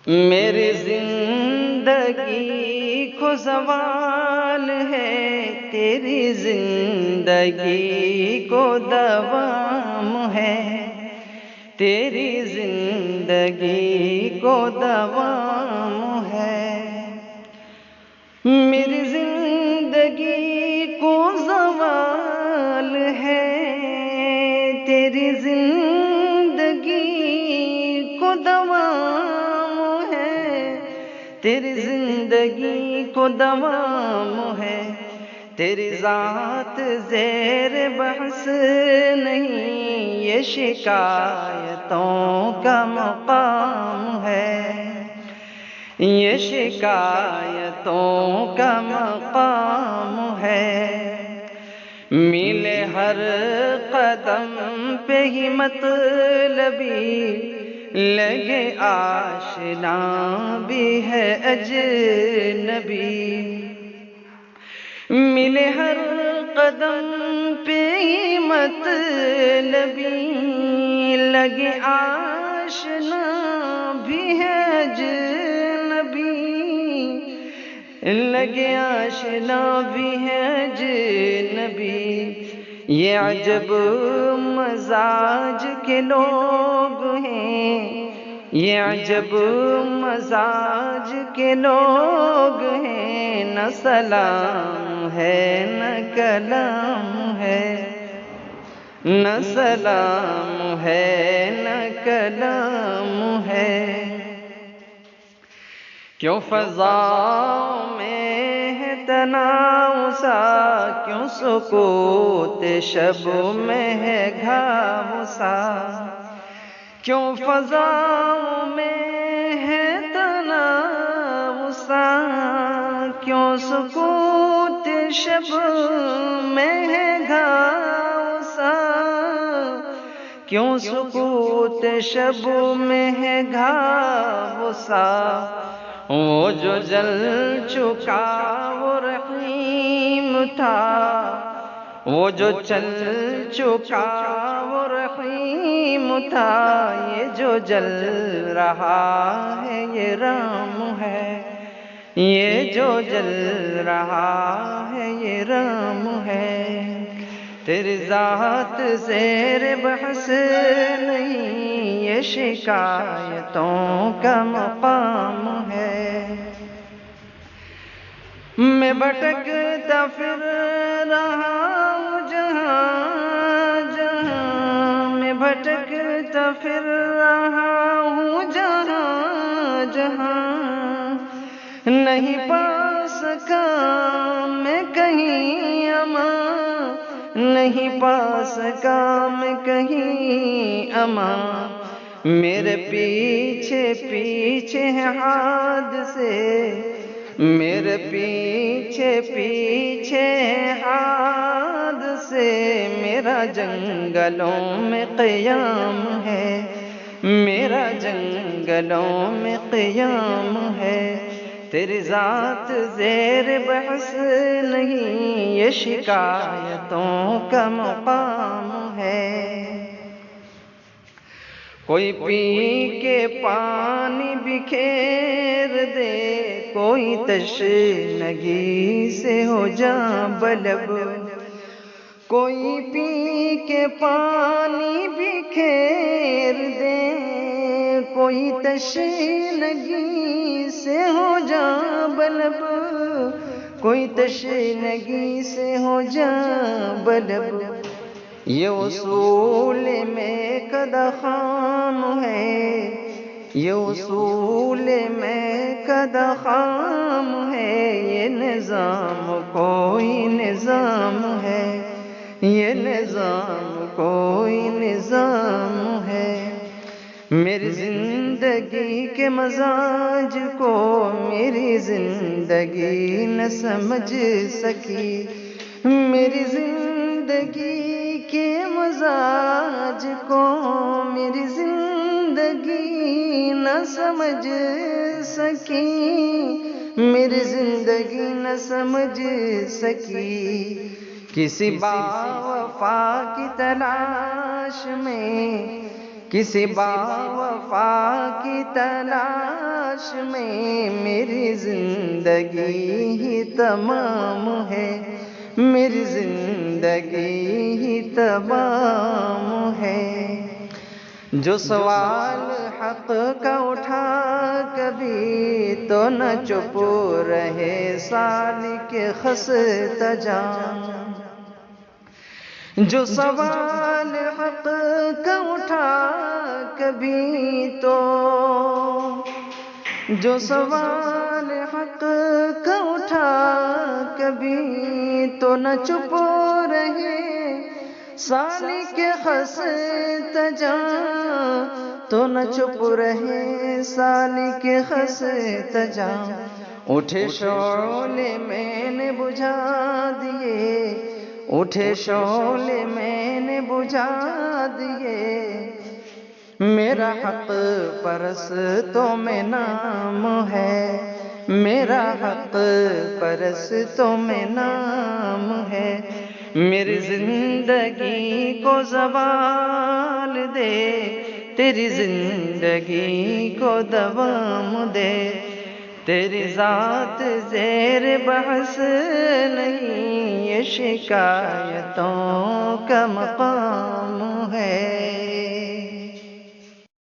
میری زندگی کو زوال ہے، تیری زندگی کو دوام ہے، تیری زندگی کو دوام ہے۔ میری زندگی کو زوال ہے، تیری زندگی کو دوام ہے، تیری زندگی کو دوام ہے۔ تیری ذات زیر بحث نہیں، یہ شکایتوں کا مقام ہے، یہ شکایتوں کا مقام ہے۔ ملے ہر قدم پہ ہی مطلبی، لگے آشنا بھی ہے اجنبی، ملے ہر قدم پہ ہی مطلبی، لگے آشنا بھی ہے اجنبی، لگے آشنا بھی ہے اجنبی۔ یہ عجب مزاج کے لوگ ہیں، یہ عجب مزاج کے لوگ ہیں، نہ سلام ہے نہ کلام ہے، نہ سلام ہے نہ کلام ہے۔ کیوں فضاؤں میں ہے تناؤسا، کیوں سکوت شب میں ہے گھاؤسا، کیوں فضاؤں میں ہے تناؤسا، کیوں سکوت شب میں ہے گھاؤسا، کیوں سکوت شب میں ہے گھاؤسا۔ وہ جو جل چکا وہ رحیم تھا، وہ جو چل چکا وہ رحیم تھا، یہ جو جل رہا ہے یہ رام ہے، یہ جو جل رہا ہے یہ رام ہے۔ تیری ذات زیر بحث نہیں، یہ شکایتوں کا مقام ہے۔ میں بھٹکتا پھر رہا ہوں جہاں جہاں، میں بھٹکتا پھر رہا ہوں جہاں جہاں، نہیں پا سکا میں کہیں امان، نہیں پا سکا میں کہیں امان۔ میرے پیچھے پیچھے ہے حادثے، میرے پیچھے پیچھے ہے حادثے، میرا جنگلوں میں قیام ہے، میرا جنگلوں میں قیام ہے۔ تیری ذات زیر بحث نہیں، یہ شکایتوں کا مقام ہے۔ کوئی پی کے پانی بکھیر دے، کوئی تشنگی سے ہو جاں بلب، کوئی پی کے پانی بکھیر دے، کوئی تشنگی سے ہو جاں بلب، کوئی تشنگی سے ہو جاں بلب۔ یہ اصول میں قد خام ہے، یہ اصول میں قد خام ہے، یہ نظام کوئی نظام ہے، یہ نظام کوئی نظام ہے۔ میری زندگی کے مزاج کو میری زندگی نہ سمجھ سکی، میری زندگی کے مزاج کو میری زندگی نہ سمجھ سکی، میری زندگی نہ سمجھ سکی۔ کسی با وفا کی تلاش میں، کسی با وفا کی تلاش میں میری زندگی ہی تمام ہے، میری زندگی ہی تمام ہے۔ جو سوال حق کا اٹھا کبھی تو نہ چپ رہے سالک خستہ جان، جو سوال حق کا اٹھا کبھی تو، جو سوال حق کا اٹھا کبھی تو نہ چپ رہے سالک خستہ جان، تو نہ چپ رہے سالک خستہ جان۔ اٹھے شعلے میں نے بجھا دیے، اٹھے شعلے میں نے بجھا دیے، میرا حق پرستوں میں نام ہے، میرا حق پرستوں میں نام ہے۔ میری زندگی کو زوال دے، تیری زندگی کو دوام دے، تیری ذات زیر بحث نہیں، یہ شکایتوں کا مقام